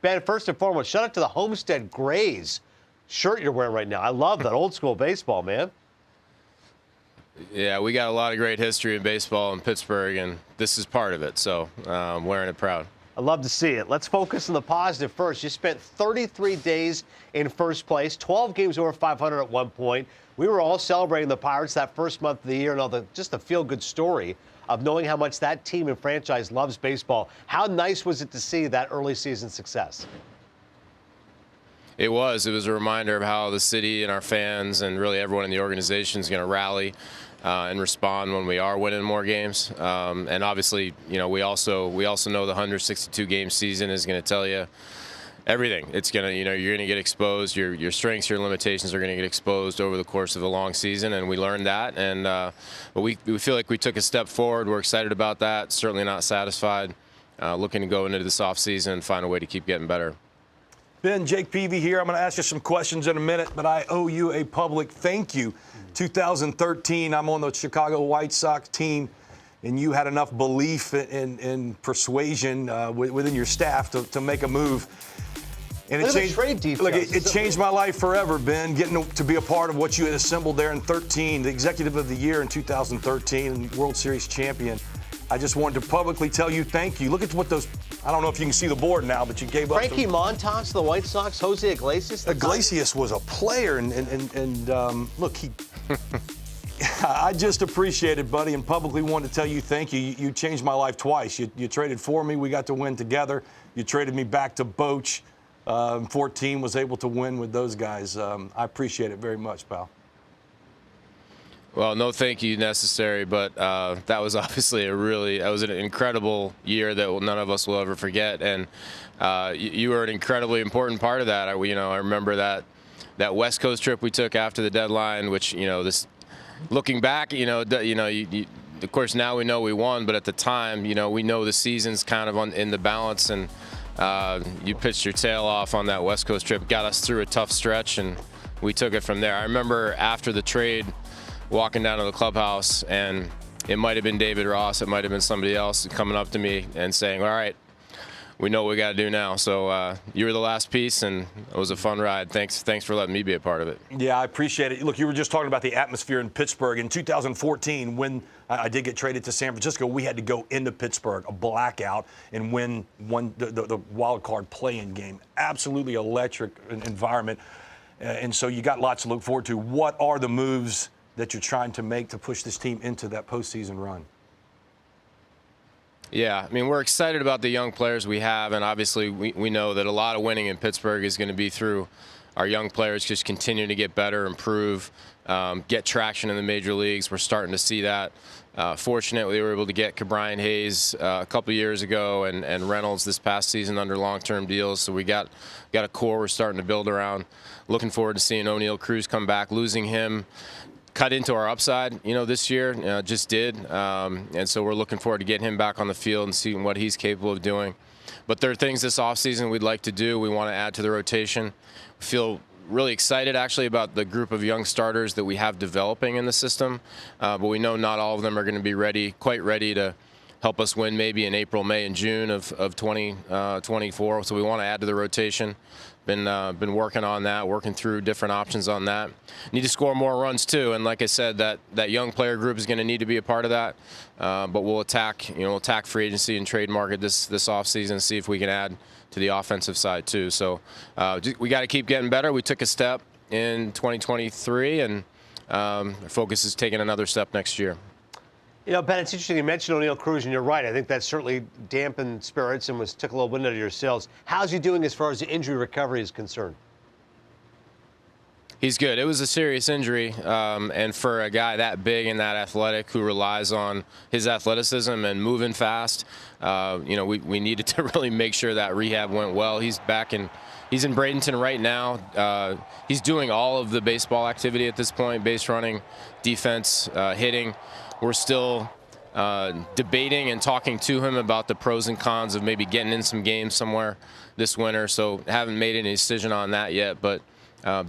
Ben, first and foremost, shout out to the Homestead Grays shirt you're wearing right now. I love that old school baseball, man. Yeah, we got a lot of great history in baseball in Pittsburgh, and this is part of it, so I'm wearing it proud. I love to see it. Let's focus on the positive first. You spent 33 days in first place, 12 games over 500 at one point. We were all celebrating the Pirates that first month of the year, and just a feel-good story of knowing how much that team and franchise loves baseball. How nice was it to see that early season success? It was a reminder of how the city and our fans and really everyone in the organization is going to rally and respond when we are winning more games. And obviously, we also know the 162 game season is going to tell you everything. It's going to, you're going to get exposed. Your strengths, your limitations are going to get exposed over the course of a long season, and we learned that. And but we feel like we took a step forward. We're excited about that. Certainly not satisfied. Looking to go into this offseason and find a way to keep getting better. Ben, Jake Peavy here. I'm going to ask you some questions in a minute, but I owe you a public thank you. 2013, I'm on the Chicago White Sox team, and you had enough belief and persuasion within your staff to make a move. And it changed my life forever, Ben, getting to be a part of what you had assembled there in 13, the Executive of the Year in 2013, and World Series champion. I just wanted to publicly tell you thank you. Look at what those, I don't know if you can see the board now, but you gave up. Frankie Montas, the White Sox, Jose Iglesias. Iglesias was a player, and look, I just appreciate it, buddy, and publicly wanted to tell you thank you. You changed my life twice. You traded for me. We got to win together. You traded me back to Boch. 14 was able to win with those guys. I appreciate it very much, pal. Well, no thank you necessary, but that was obviously that was an incredible year that none of us will ever forget, and you were an incredibly important part of that. I remember that West Coast trip we took after the deadline, which this looking back, of course now we know we won, but at the time, we know the season's kind of in the balance, and you pitched your tail off on that West Coast trip, got us through a tough stretch, and we took it from there. I remember after the trade, walking down to the clubhouse, and it might have been David Ross, it might have been somebody else coming up to me and saying, all right, we know what we got to do now. So you were the last piece, and it was a fun ride. Thanks for letting me be a part of it. Yeah, I appreciate it. Look, you were just talking about the atmosphere in Pittsburgh. In 2014, when I did get traded to San Francisco, we had to go into Pittsburgh, a blackout, and win the wild card play-in game. Absolutely electric environment. And so you got lots to look forward to. What are the moves that you're trying to make to push this team into that postseason run? Yeah, I mean, we're excited about the young players we have, and obviously we know that a lot of winning in Pittsburgh is going to be through our young players just continuing to get better, improve, get traction in the major leagues. We're starting to see that. Fortunately, we were able to get Ke'Bryan Hayes a couple years ago and Reynolds this past season under long-term deals, so we got a core we're starting to build around. Looking forward to seeing Oneil Cruz come back. Losing him cut into our upside, this year, just did. And so we're looking forward to getting him back on the field and seeing what he's capable of doing. But there are things this offseason we'd like to do. We want to add to the rotation. We feel really excited, actually, about the group of young starters that we have developing in the system. But we know not all of them are going to be quite ready to help us win maybe in April, May, and June of 2024. So we want to add to the rotation. Been working on that, working through different options on that. Need to score more runs too, and like I said, that young player group is going to need to be a part of that. But we'll attack free agency and trade market this offseason, see if we can add to the offensive side too. So we got to keep getting better. We took a step in 2023, and our focus is taking another step next year. Ben, it's interesting you mentioned Oneil Cruz, and you're right. I think that certainly dampened spirits and took a little wind out of your sails. How's he doing as far as the injury recovery is concerned? He's good. It was a serious injury, and for a guy that big and that athletic who relies on his athleticism and moving fast, we needed to really make sure that rehab went well. He's back he's in Bradenton right now. He's doing all of the baseball activity at this point: base running, defense, hitting. We're still debating and talking to him about the pros and cons of maybe getting in some games somewhere this winter. So haven't made any decision on that yet. But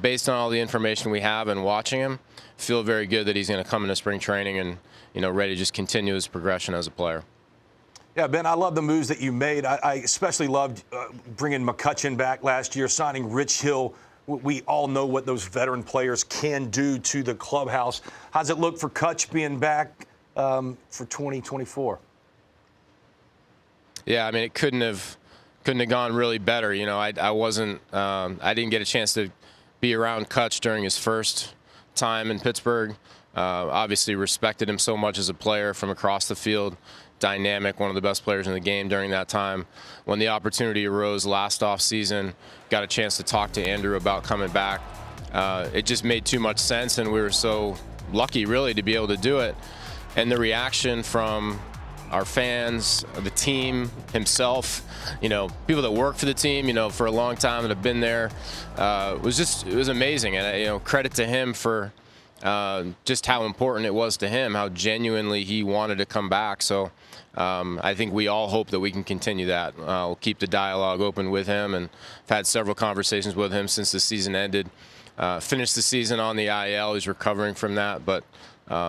based on all the information we have and watching him, feel very good that he's going to come into spring training and ready to just continue his progression as a player. Yeah, Ben, I love the moves that you made. I especially loved bringing McCutchen back last year, signing Rich Hill. We all know what those veteran players can do to the clubhouse. How's it look for Kutch being back for 2024? Yeah, I mean, it couldn't have gone really better. You know, I wasn't, I didn't get a chance to be around Kutch during his first time in Pittsburgh. Obviously respected him so much as a player from across the field. Dynamic, one of the best players in the game during that time. When the opportunity arose last offseason, got a chance to talk to Andrew about coming back. It just made too much sense, and we were so lucky, really, to be able to do it. And the reaction from our fans, the team, himself, you know, people that work for the team, you know, for a long time and have been there, it was amazing. And, you know, credit to him for just how important it was to him, how genuinely he wanted to come back. So I think we all hope that we can continue that. We'll keep the dialogue open with him, and I've had several conversations with him since the season ended. Finished the season on the IL. He's recovering from that, but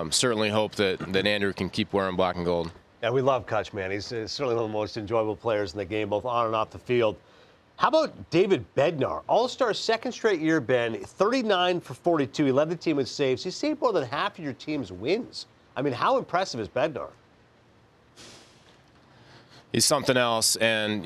certainly hope that Andrew can keep wearing black and gold. Yeah, we love Kutch, man. He's certainly one of the most enjoyable players in the game, both on and off the field. How about David Bednar? All-Star second straight year, Ben, 39 for 42. He led the team in saves. He saved more than half of your team's wins. I mean, how impressive is Bednar? He's something else, and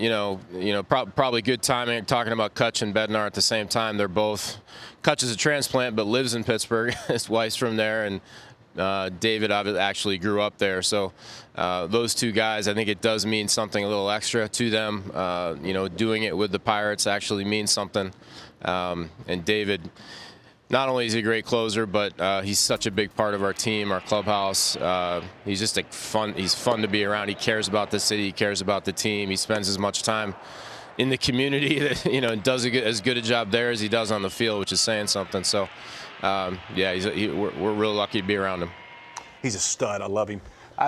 probably good timing talking about Kutch and Bednar at the same time. They're both, Kutch is a transplant but lives in Pittsburgh. His wife's from there, and David actually grew up there. So those two guys, I think it does mean something a little extra to them. Doing it with the Pirates actually means something. And David, not only is he a great closer, but he's such a big part of our team, our clubhouse. He's just he's fun to be around. He cares about the city, he cares about the team. He spends as much time in the community that, does as good a job there as he does on the field, which is saying something. So, we're real lucky to be around him. He's a stud. I love him.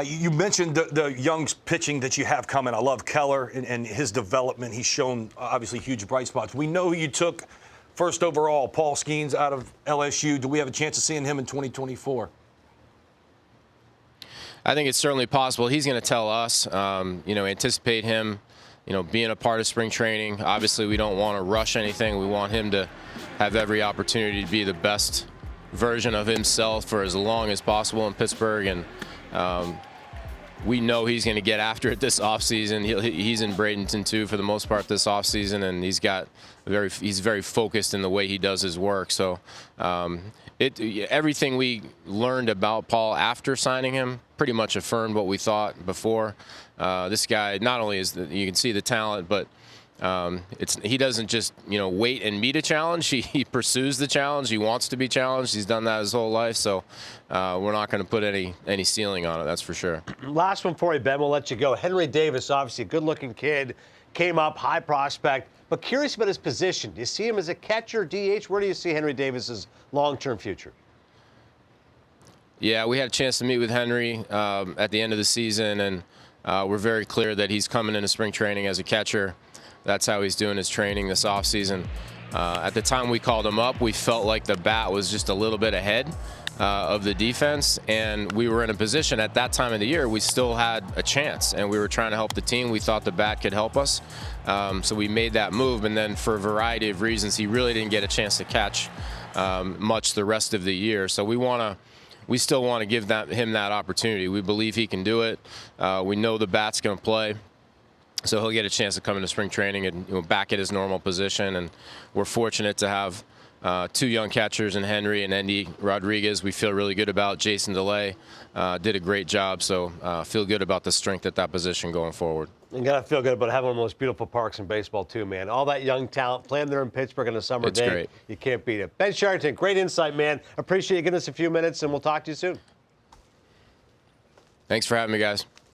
You mentioned the young pitching that you have coming. I love Keller and his development. He's shown, obviously, huge bright spots. We know who you took first overall, Paul Skenes out of LSU. Do we have a chance of seeing him in 2024? I think it's certainly possible. He's going to tell us, anticipate him, being a part of spring training. Obviously, we don't want to rush anything. We want him to have every opportunity to be the best version of himself for as long as possible in Pittsburgh. And we know he's going to get after it this offseason. He's in Bradenton, too, for the most part this offseason, and he's very focused in the way he does his work. So everything we learned about Paul after signing him pretty much affirmed what we thought before. This guy, not only you can see the talent, but he doesn't just wait and meet a challenge. He pursues the challenge. He wants to be challenged. He's done that his whole life. So we're not going to put any ceiling on it. That's for sure. Last one for you, Ben. We'll let you go. Henry Davis, obviously a good-looking kid, came up, high prospect, but curious about his position. Do you see him as a catcher, DH? Where do you see Henry Davis's long-term future? Yeah, we had a chance to meet with Henry at the end of the season, and we're very clear that he's coming into spring training as a catcher. That's how he's doing his training this offseason. At the time we called him up, we felt like the bat was just a little bit ahead of the defense, and we were in a position at that time of the year we still had a chance, and we were trying to help the team. We thought the bat could help us, so we made that move, and then for a variety of reasons, he really didn't get a chance to catch much the rest of the year. So we still want to give him that opportunity. We believe he can do it. We know the bat's going to play. So he'll get a chance to come into spring training and back at his normal position. And we're fortunate to have two young catchers in Henry and Andy Rodriguez. We feel really good about. Jason DeLay did a great job. So feel good about the strength at that position going forward. You got to feel good about having one of the most beautiful parks in baseball, too, man. All that young talent playing there in Pittsburgh on a summer day. Great. You can't beat it. Ben Cherington, great insight, man. Appreciate you giving us a few minutes, and we'll talk to you soon. Thanks for having me, guys.